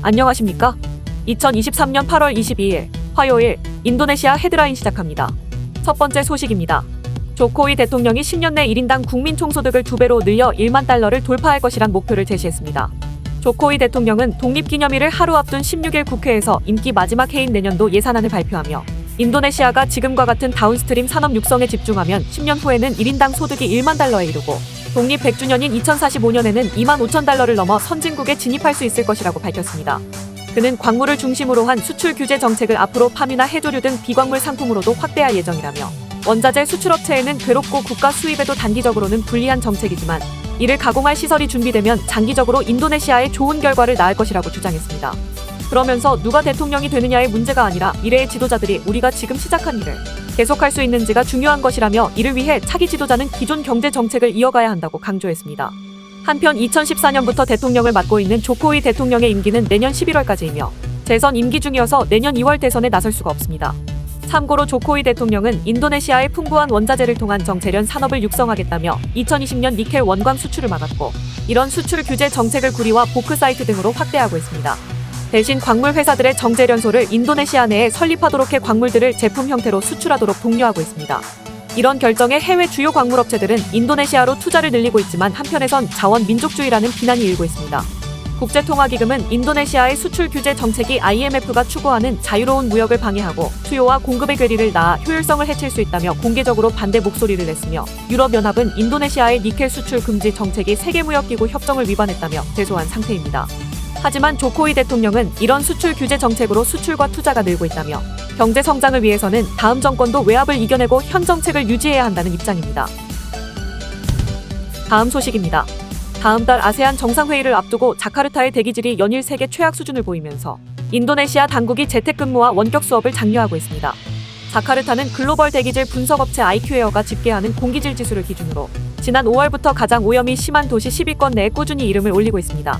안녕하십니까? 2023년 8월 22일 화요일 인도네시아 헤드라인 시작합니다. 첫 번째 소식입니다. 조코위 대통령이 10년 내 1인당 국민 총소득을 2배로 늘려 1만 달러를 돌파할 것이란 목표를 제시했습니다. 조코위 대통령은 독립기념일을 하루 앞둔 16일 국회에서 임기 마지막 해인 내년도 예산안을 발표하며 인도네시아가 지금과 같은 다운스트림 산업 육성에 집중하면 10년 후에는 1인당 소득이 1만 달러에 이르고 독립 100주년인 2045년에는 2만 5천 달러를 넘어 선진국에 진입할 수 있을 것이라고 밝혔습니다. 그는 광물을 중심으로 한 수출 규제 정책을 앞으로 파묘나 해조류 등 비광물 상품으로도 확대할 예정이라며 원자재 수출업체에는 괴롭고 국가 수입에도 단기적으로는 불리한 정책이지만 이를 가공할 시설이 준비되면 장기적으로 인도네시아에 좋은 결과를 낳을 것이라고 주장했습니다. 그러면서 누가 대통령이 되느냐의 문제가 아니라 미래의 지도자들이 우리가 지금 시작한 일을 계속할 수 있는지가 중요한 것이라며 이를 위해 차기 지도자는 기존 경제 정책을 이어가야 한다고 강조했습니다. 한편 2014년부터 대통령을 맡고 있는 조코위 대통령의 임기는 내년 11월까지이며 재선 임기 중이어서 내년 2월 대선에 나설 수가 없습니다. 참고로 조코위 대통령은 인도네시아의 풍부한 원자재를 통한 정제련 산업을 육성하겠다며 2020년 니켈 원광 수출을 막았고 이런 수출 규제 정책을 구리와 보크사이트 등으로 확대하고 있습니다. 대신 광물 회사들의 정제련소를 인도네시아 내에 설립하도록 해 광물들을 제품 형태로 수출하도록 독려하고 있습니다. 이런 결정에 해외 주요 광물업체들은 인도네시아로 투자를 늘리고 있지만 한편에선 자원 민족주의라는 비난이 일고 있습니다. 국제통화기금은 인도네시아의 수출 규제 정책이 IMF가 추구하는 자유로운 무역을 방해하고 수요와 공급의 괴리를 낳아 효율성을 해칠 수 있다며 공개적으로 반대 목소리를 냈으며 유럽연합은 인도네시아의 니켈 수출 금지 정책이 세계무역기구 협정을 위반했다며 제소한 상태입니다. 하지만 조코위 대통령은 이런 수출 규제 정책으로 수출과 투자가 늘고 있다며 경제 성장을 위해서는 다음 정권도 외압을 이겨내고 현 정책을 유지해야 한다는 입장입니다. 다음 소식입니다. 다음 달 아세안 정상회의를 앞두고 자카르타의 대기질이 연일 세계 최악 수준을 보이면서 인도네시아 당국이 재택근무와 원격 수업을 장려하고 있습니다. 자카르타는 글로벌 대기질 분석업체 IQ에어가 집계하는 공기질 지수를 기준으로 지난 5월부터 가장 오염이 심한 도시 10위권 내에 꾸준히 이름을 올리고 있습니다.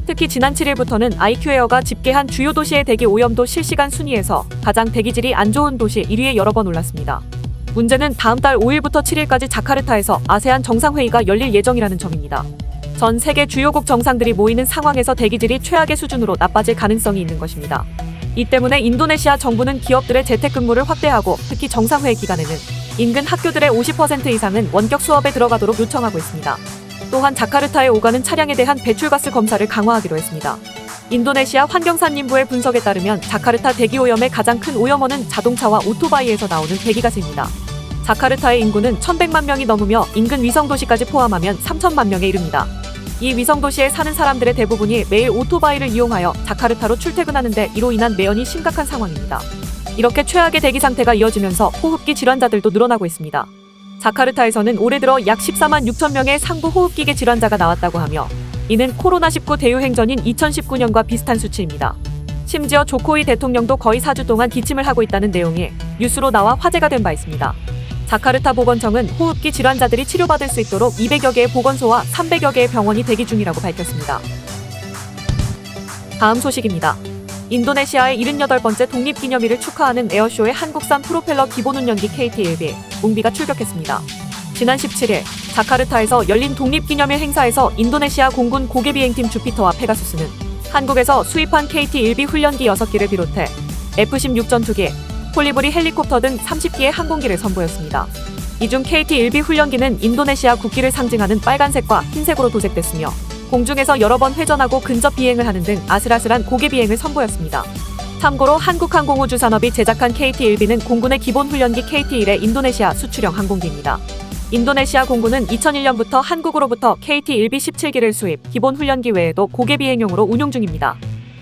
특히 지난 7일부터는 IQ에어가 집계한 주요 도시의 대기 오염도 실시간 순위에서 가장 대기질이 안 좋은 도시 1위에 여러 번 올랐습니다. 문제는 다음 달 5일부터 7일까지 자카르타에서 아세안 정상회의가 열릴 예정이라는 점입니다. 전 세계 주요국 정상들이 모이는 상황에서 대기질이 최악의 수준으로 나빠질 가능성이 있는 것입니다. 이 때문에 인도네시아 정부는 기업들의 재택근무를 확대하고 특히 정상회의 기간에는 인근 학교들의 50% 이상은 원격 수업에 들어가도록 요청하고 있습니다. 또한 자카르타에 오가는 차량에 대한 배출가스 검사를 강화하기로 했습니다. 인도네시아 환경산림부의 분석에 따르면 자카르타 대기오염의 가장 큰 오염원은 자동차와 오토바이에서 나오는 배기가스입니다. 자카르타의 인구는 1100만 명이 넘으며 인근 위성도시까지 포함하면 3000만 명에 이릅니다. 이 위성도시에 사는 사람들의 대부분이 매일 오토바이를 이용하여 자카르타로 출퇴근하는데 이로 인한 매연이 심각한 상황입니다. 이렇게 최악의 대기 상태가 이어지면서 호흡기 질환자들도 늘어나고 있습니다. 자카르타에서는 올해 들어 약 14만 6천 명의 상부 호흡기계 질환자가 나왔다고 하며 이는 코로나19 대유행전인 2019년과 비슷한 수치입니다. 심지어 조코위 대통령도 거의 4주 동안 기침을 하고 있다는 내용이 뉴스로 나와 화제가 된 바 있습니다. 자카르타 보건청은 호흡기 질환자들이 치료받을 수 있도록 200여 개의 보건소와 300여 개의 병원이 대기 중이라고 밝혔습니다. 다음 소식입니다. 인도네시아의 78번째 독립기념일을 축하하는 에어쇼의 한국산 프로펠러 기본운전기 KT-1B 웅비가 출격했습니다. 지난 17일 자카르타에서 열린 독립기념일 행사에서 인도네시아 공군 고개비행팀 주피터와 페가수스는 한국에서 수입한 KT-1B 훈련기 6기를 비롯해 F-16 전투기, 콜리브리 헬리콥터 등 30기의 항공기를 선보였습니다. 이 중 KT-1B 훈련기는 인도네시아 국기를 상징하는 빨간색과 흰색으로 도색됐으며 공중에서 여러 번 회전하고 근접 비행을 하는 등 아슬아슬한 고개 비행을 선보였습니다. 참고로 한국항공우주산업이 제작한 KT-1B는 공군의 기본 훈련기 KT-1의 인도네시아 수출형 항공기입니다. 인도네시아 공군은 2001년부터 한국으로부터 KT-1B 17기를 수입, 기본 훈련기 외에도 고개 비행용으로 운용 중입니다.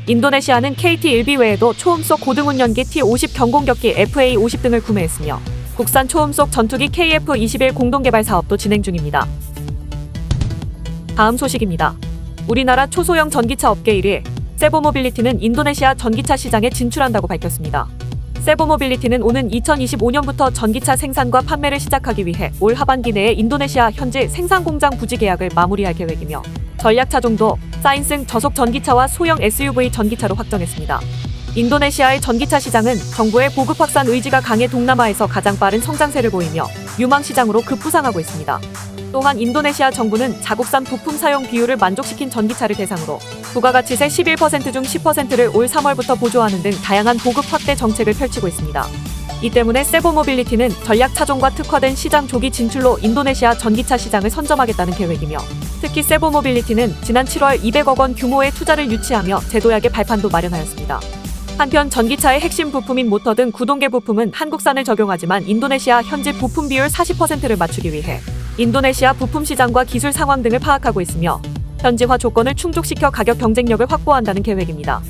인도네시아는 KT-1B 외에도 초음속 고등운전기 T-50 경공격기 FA-50 등을 구매했으며 국산 초음속 전투기 KF-21 공동개발 사업도 진행 중입니다. 다음 소식입니다. 우리나라 초소형 전기차 업계 1위 세보모빌리티는 인도네시아 전기차 시장에 진출한다고 밝혔습니다. 세보모빌리티는 오는 2025년부터 전기차 생산과 판매를 시작하기 위해 올 하반기 내에 인도네시아 현지 생산 공장 부지 계약을 마무리할 계획이며 전략 차종도 사인승 저속 전기차와 소형 SUV 전기차로 확정했습니다. 인도네시아의 전기차 시장은 정부의 보급 확산 의지가 강해 동남아에서 가장 빠른 성장세를 보이며 유망 시장으로 급부상하고 있습니다. 또한 인도네시아 정부는 자국산 부품 사용 비율을 만족시킨 전기차를 대상으로 부가가치세 11% 중 10%를 올 3월부터 보조하는 등 다양한 보급 확대 정책을 펼치고 있습니다. 이 때문에 세보모빌리티는 전략 차종과 특화된 시장 조기 진출로 인도네시아 전기차 시장을 선점하겠다는 계획이며, 특히 세보모빌리티는 지난 7월 200억 원 규모의 투자를 유치하며 제도약의 발판도 마련하였습니다. 한편 전기차의 핵심 부품인 모터 등 구동계 부품은 한국산을 적용하지만 인도네시아 현지 부품 비율 40%를 맞추기 위해 인도네시아 부품 시장과 기술 상황 등을 파악하고 있으며 현지화 조건을 충족시켜 가격 경쟁력을 확보한다는 계획입니다.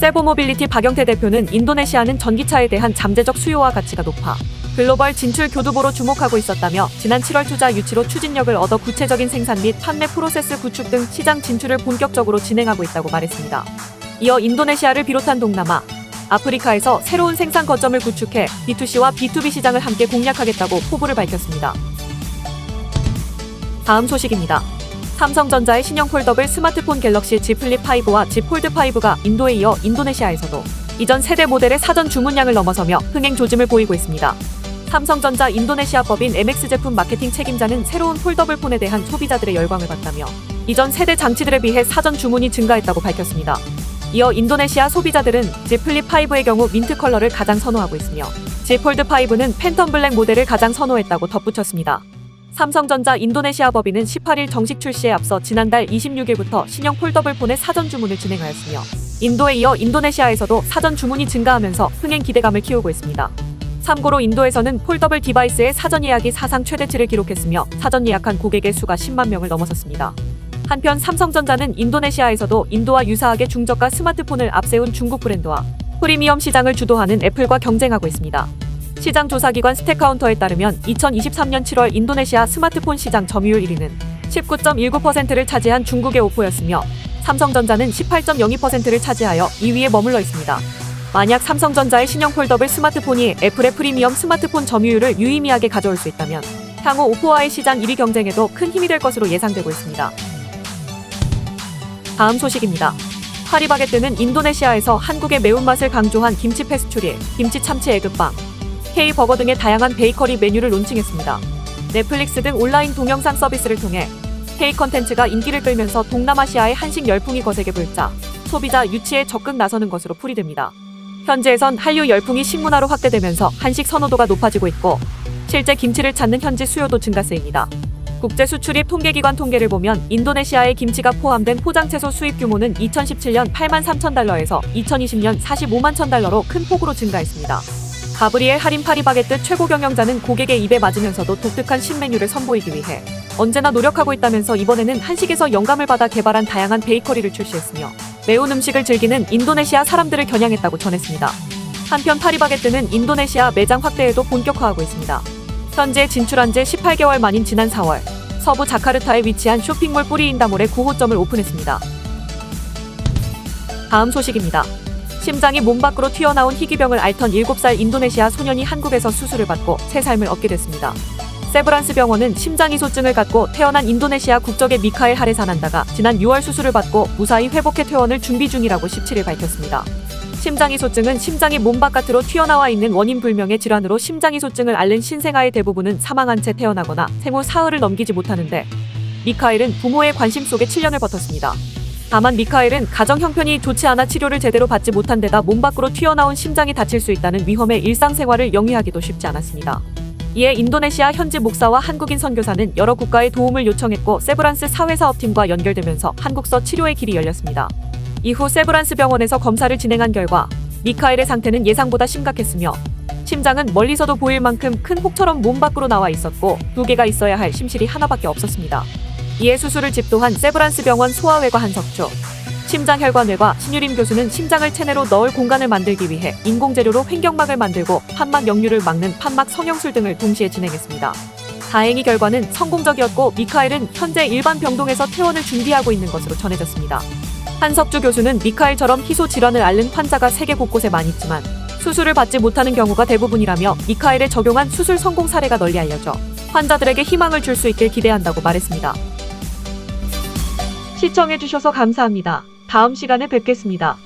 세보모빌리티 박영태 대표는 인도네시아는 전기차에 대한 잠재적 수요와 가치가 높아 글로벌 진출 교두보로 주목하고 있었다며 지난 7월 투자 유치로 추진력을 얻어 구체적인 생산 및 판매 프로세스 구축 등 시장 진출을 본격적으로 진행하고 있다고 말했습니다. 이어 인도네시아를 비롯한 동남아, 아프리카에서 새로운 생산 거점을 구축해 B2C와 B2B 시장을 함께 공략하겠다고 포부를 밝혔습니다. 다음 소식입니다. 삼성전자의 신형 폴더블 스마트폰 갤럭시 Z 플립 5와 Z 폴드 5가 인도에 이어 인도네시아에서도 이전 세대 모델의 사전 주문량을 넘어서며 흥행 조짐을 보이고 있습니다. 삼성전자 인도네시아법인 MX 제품 마케팅 책임자는 새로운 폴더블 폰에 대한 소비자들의 열광을 봤다며 이전 세대 장치들에 비해 사전 주문이 증가했다고 밝혔습니다. 이어 인도네시아 소비자들은 Z 플립 5의 경우 민트 컬러를 가장 선호하고 있으며 Z 폴드 5는 팬텀 블랙 모델을 가장 선호했다고 덧붙였습니다. 삼성전자 인도네시아 법인은 18일 정식 출시에 앞서 지난달 26일부터 신형 폴더블 폰의 사전 주문을 진행하였으며 인도에 이어 인도네시아에서도 사전 주문이 증가하면서 흥행 기대감을 키우고 있습니다. 참고로 인도에서는 폴더블 디바이스의 사전 예약이 사상 최대치를 기록했으며 사전 예약한 고객의 수가 10만 명을 넘어섰습니다. 한편 삼성전자는 인도네시아에서도 인도와 유사하게 중저가 스마트폰을 앞세운 중국 브랜드와 프리미엄 시장을 주도하는 애플과 경쟁하고 있습니다. 시장 조사기관 스택카운터에 따르면 2023년 7월 인도네시아 스마트폰 시장 점유율 1위는 19.19%를 차지한 중국의 오포였으며 삼성전자는 18.02%를 차지하여 2위에 머물러 있습니다. 만약 삼성전자의 신형 폴더블 스마트폰이 애플의 프리미엄 스마트폰 점유율을 유의미하게 가져올 수 있다면 향후 오포와의 시장 1위 경쟁에도 큰 힘이 될 것으로 예상되고 있습니다. 다음 소식입니다. 파리바게뜨는 인도네시아에서 한국의 매운맛을 강조한 김치 페스츄리, 김치 참치 에그빵, K버거 등의 다양한 베이커리 메뉴를 론칭했습니다. 넷플릭스 등 온라인 동영상 서비스를 통해 K 컨텐츠가 인기를 끌면서 동남아시아의 한식 열풍이 거세게 불자 소비자 유치에 적극 나서는 것으로 풀이됩니다. 현지에선 한류 열풍이 식문화로 확대되면서 한식 선호도가 높아지고 있고 실제 김치를 찾는 현지 수요도 증가세입니다. 국제수출입 통계기관 통계를 보면 인도네시아의 김치가 포함된 포장채소 수입 규모는 2017년 8만 3천 달러에서 2020년 45만 천 달러로 큰 폭으로 증가했습니다. 가브리엘 하림 파리바게뜨 최고 경영자는 고객의 입에 맞으면서도 독특한 신메뉴를 선보이기 위해 언제나 노력하고 있다면서 이번에는 한식에서 영감을 받아 개발한 다양한 베이커리를 출시했으며 매운 음식을 즐기는 인도네시아 사람들을 겨냥했다고 전했습니다. 한편 파리바게뜨는 인도네시아 매장 확대에도 본격화하고 있습니다. 현재 진출한 지 18개월 만인 지난 4월 서부 자카르타에 위치한 쇼핑몰 뿌리인다몰에 9호점을 오픈했습니다. 다음 소식입니다. 심장이 몸 밖으로 튀어나온 희귀병을 앓던 7살 인도네시아 소년이 한국에서 수술을 받고 새 삶을 얻게 됐습니다. 세브란스 병원은 심장이소증을 갖고 태어난 인도네시아 국적의 미카엘 하레사난다가 지난 6월 수술을 받고 무사히 회복해 퇴원을 준비 중이라고 17일 밝혔습니다. 심장이소증은 심장이 몸 바깥으로 튀어나와 있는 원인 불명의 질환으로 심장이소증을 앓는 신생아의 대부분은 사망한 채 태어나거나 생후 사흘을 넘기지 못하는데 미카엘은 부모의 관심 속에 7년을 버텼습니다. 다만 미카엘은 가정 형편이 좋지 않아 치료를 제대로 받지 못한 데다 몸 밖으로 튀어나온 심장이 다칠 수 있다는 위험에 일상생활을 영위하기도 쉽지 않았습니다. 이에 인도네시아 현지 목사와 한국인 선교사는 여러 국가의 도움을 요청했고 세브란스 사회사업팀과 연결되면서 한국서 치료의 길이 열렸습니다. 이후 세브란스 병원에서 검사를 진행한 결과 미카엘의 상태는 예상보다 심각했으며 심장은 멀리서도 보일 만큼 큰 혹처럼 몸 밖으로 나와 있었고 2개가 있어야 할 심실이 하나밖에 없었습니다. 이에 수술을 집도한 세브란스 병원 소아외과 한석주, 심장혈관외과 신유림 교수는 심장을 체내로 넣을 공간을 만들기 위해 인공재료로 횡격막을 만들고 판막 역류를 막는 판막 성형술 등을 동시에 진행했습니다. 다행히 결과는 성공적이었고 미카엘은 현재 일반 병동에서 퇴원을 준비하고 있는 것으로 전해졌습니다. 한석주 교수는 미카엘처럼 희소 질환을 앓는 환자가 세계 곳곳에 많이 있지만 수술을 받지 못하는 경우가 대부분이라며 미카엘에 적용한 수술 성공 사례가 널리 알려져 환자들에게 희망을 줄 수 있길 기대한다고 말했습니다. 시청해주셔서 감사합니다. 다음 시간에 뵙겠습니다.